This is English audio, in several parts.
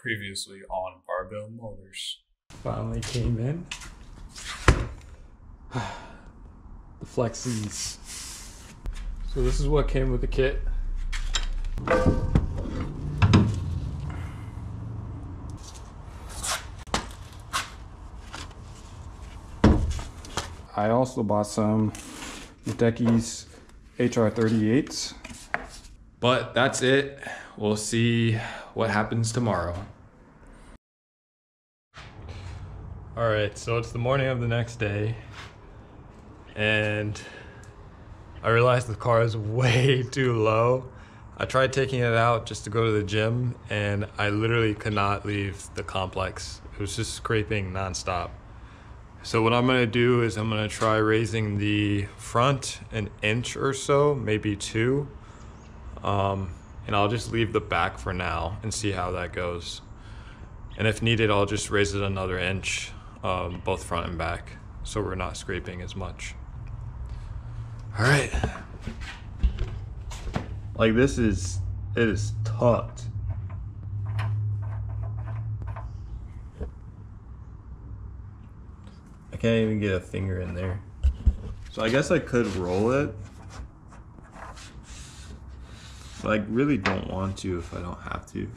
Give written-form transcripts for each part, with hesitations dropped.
Previously on Barbell Motors. Finally came in. The Flex Z's. So this is what came with the kit. I also bought some Hideki HR38s. But that's it. We'll see what happens tomorrow. Alright, so it's the morning of the next day, and I realized the car is way too low. I tried taking it out just to go to the gym, and I literally could not leave the complex. It was just scraping nonstop. So what I'm gonna do is I'm gonna try raising the front an inch or so, maybe 2. And I'll just leave the back for now and see how that goes. And if needed, I'll just raise it another inch, both front and back, so we're not scraping as much. All right. Like it is tucked. I can't even get a finger in there. So I guess I could roll it, but I really don't want to if I don't have to.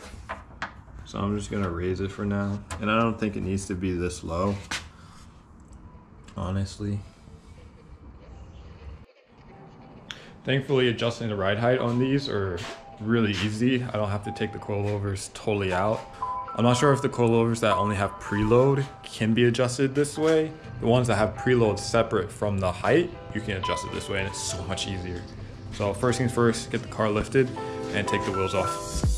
So I'm just gonna raise it for now. And I don't think it needs to be this low, honestly. Thankfully, adjusting the ride height on these are really easy. I don't have to take the coilovers totally out. I'm not sure if the coilovers that only have preload can be adjusted this way. The ones that have preload separate from the height, you can adjust it this way, and it's so much easier. So first things first, get the car lifted and take the wheels off.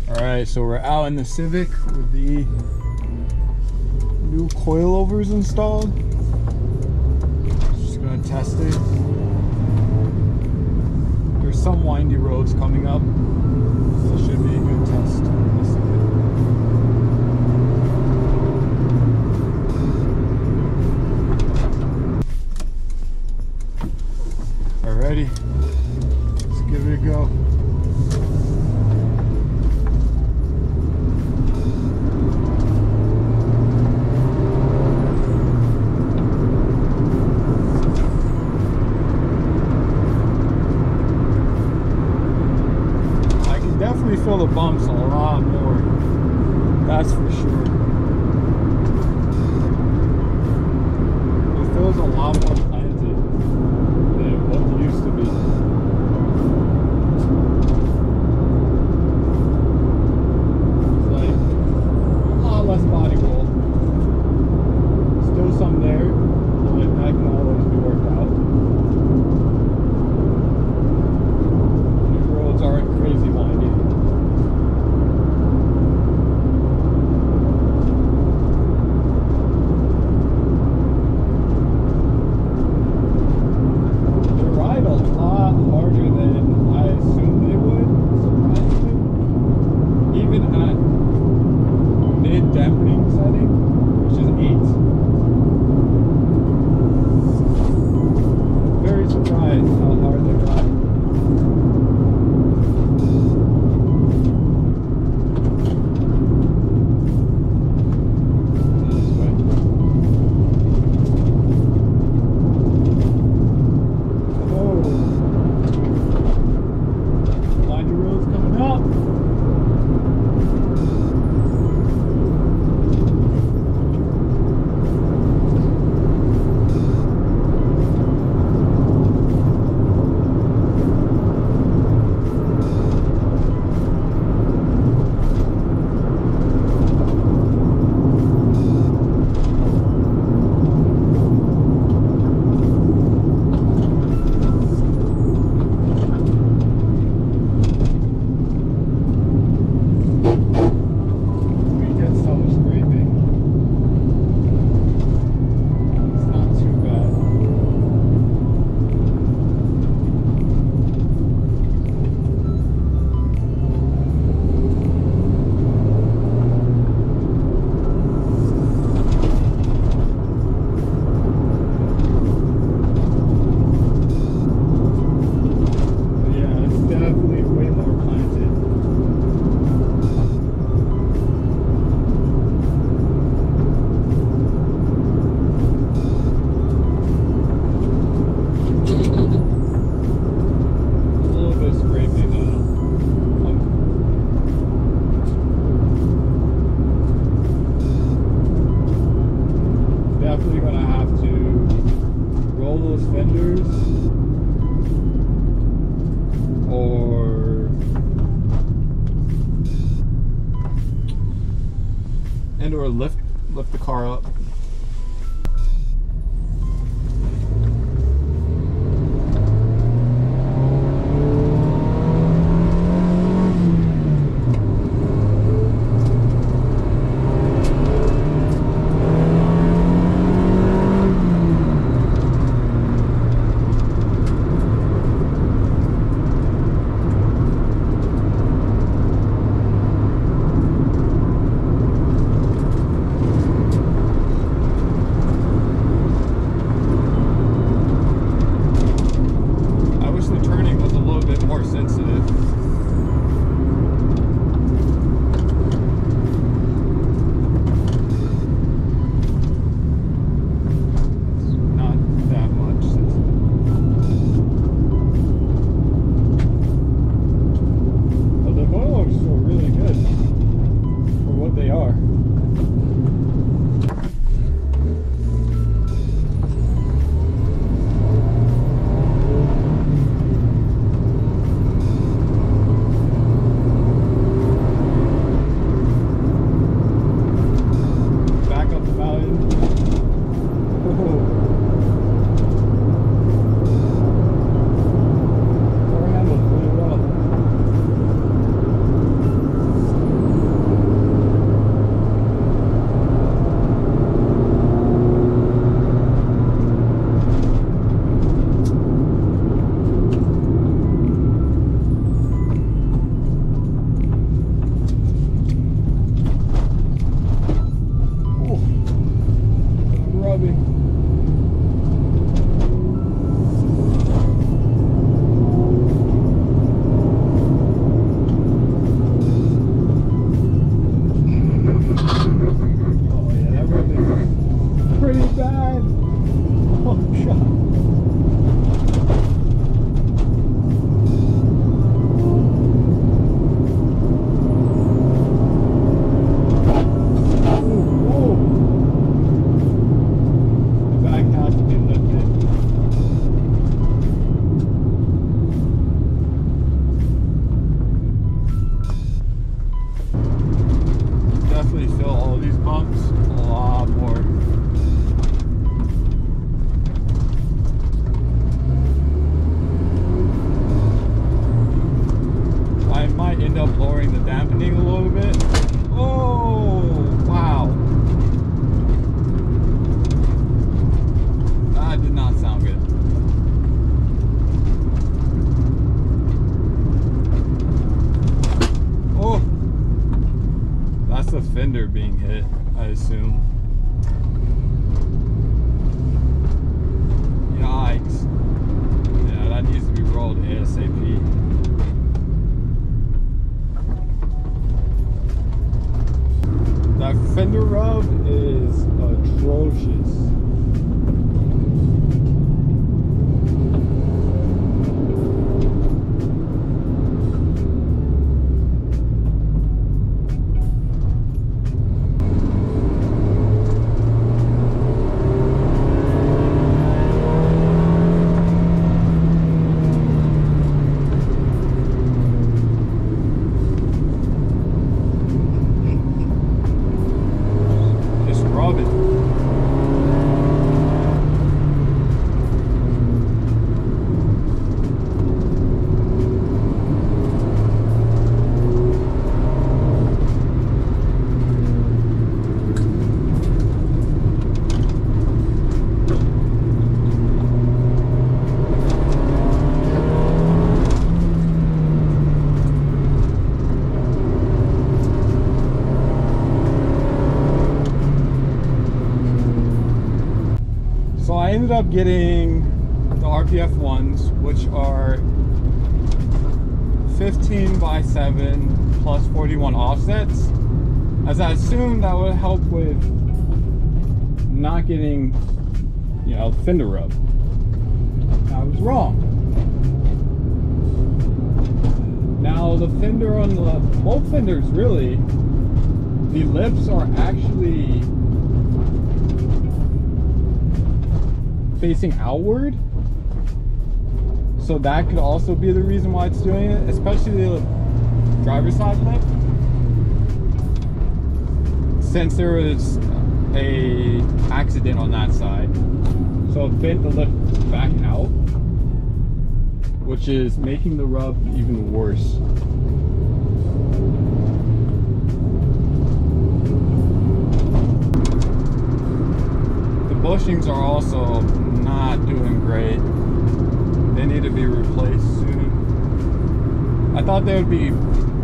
Alright, so we're out in the Civic with the new coilovers installed. Just gonna test it. There's some windy roads coming up, so it should be a good test in the Civic. Alrighty, let's give it a go. Feel the bumps a lot more, that's for sure. It feels a lot more planted than what it used to be. It's like a lot less body roll. Still some there, but that can always be worked out. These roads aren't crazy windy. definitely gonna have to roll those fenders or lift the car up. Fender being hit, I assume. Yikes. Yeah, that needs to be rolled ASAP. That fender rub is atrocious. I ended up getting the RPF ones, which are 15x7 plus 41 offsets, as I assumed that would help with not getting, you know, fender rub. I was wrong. Now the fender on the both fenders, really, the lips are actually facing outward. So that could also be the reason why it's doing it, especially the driver's side lift. Since there was a accident on that side. So it bent the lift back out, which is making the rub even worse. The bushings are also not doing great. They need to be replaced soon. I thought they would be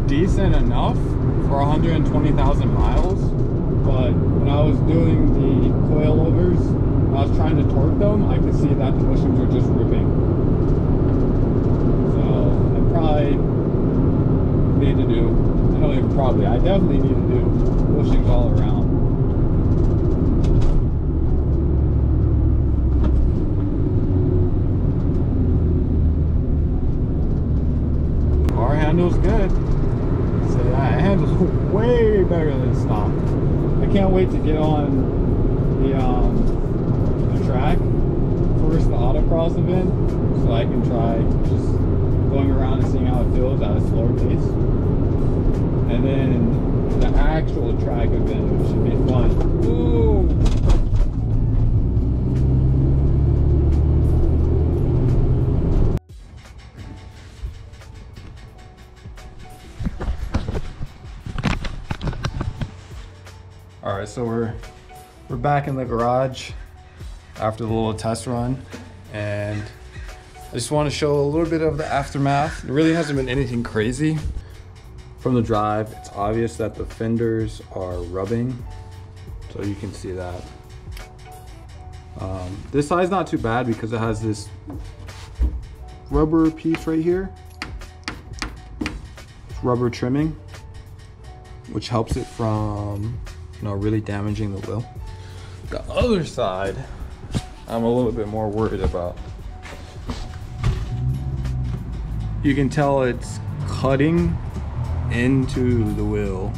decent enough for 120,000 miles, but when I was doing the coilovers, I was trying to torque them, I could see that the bushings were just ripping. So I probably need to do, I don't even probably, I definitely need to do bushings all around. Car handles good. So that handles way better than stock. I can't wait to get on the track first, the autocross event, so I can try just going around and seeing how it feels at a slower pace. And then the actual track event, which should be fun. Ooh. All right, so we're back in the garage after the little test run, and I just want to show a little bit of the aftermath. It really hasn't been anything crazy. From the drive, it's obvious that the fenders are rubbing, so you can see that. This side's not too bad because it has this rubber piece right here, rubber trimming, which helps it from, you know, really damaging the wheel. The other side, I'm a little bit more worried about. You can tell it's cutting into the wheel.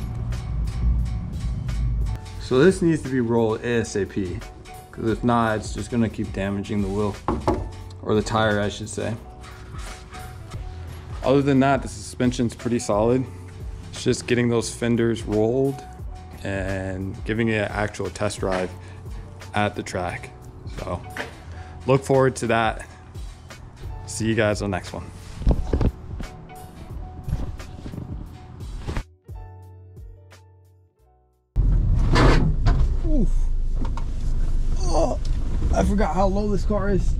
So this needs to be rolled ASAP, because if not, it's just gonna keep damaging the wheel, or the tire, I should say. Other than that, the suspension's pretty solid. It's just getting those fenders rolled and giving it an actual test drive at the track. So look forward to that. See you guys on the next one. Oof. Oh, I forgot how low this car is.